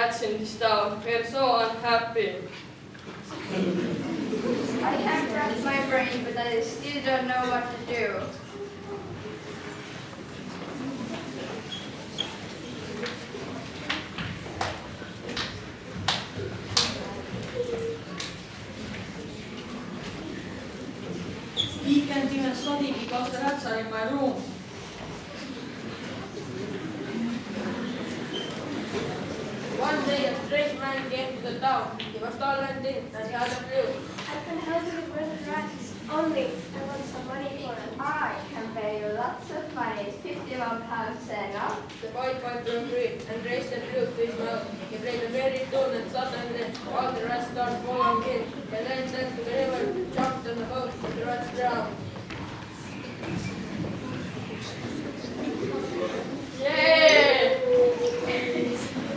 rats in this town. We are so unhappy. I have wrapped my brain, but I still don't know what to do. He can't even study because the rats are in my room. One day a strange man came to the town. He was tall and thin, and he had a flute. I can help you with rats. Only I want some money for it. I can pay you lots of money, 51 pounds enough. The boy Piper agreed and raised the flute to his mouth. He played a merry tune, and suddenly all the rats started following him. He then sent to the river, jumped on the boat, and the rats drowned. Yay!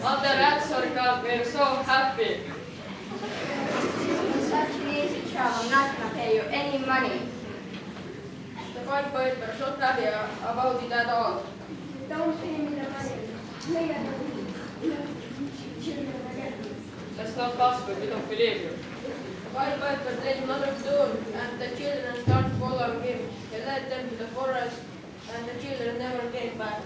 All the rats are gone. We're so happy. Such an easy job, I'm not going to pay you any money. The boy Piper was not happy about it at all. Don't pay me the money. Maybe I don't children again. That's not possible. We don't believe you. The boy Piper played another tune, and the children started following him. He led them to the forest, and the children never came back.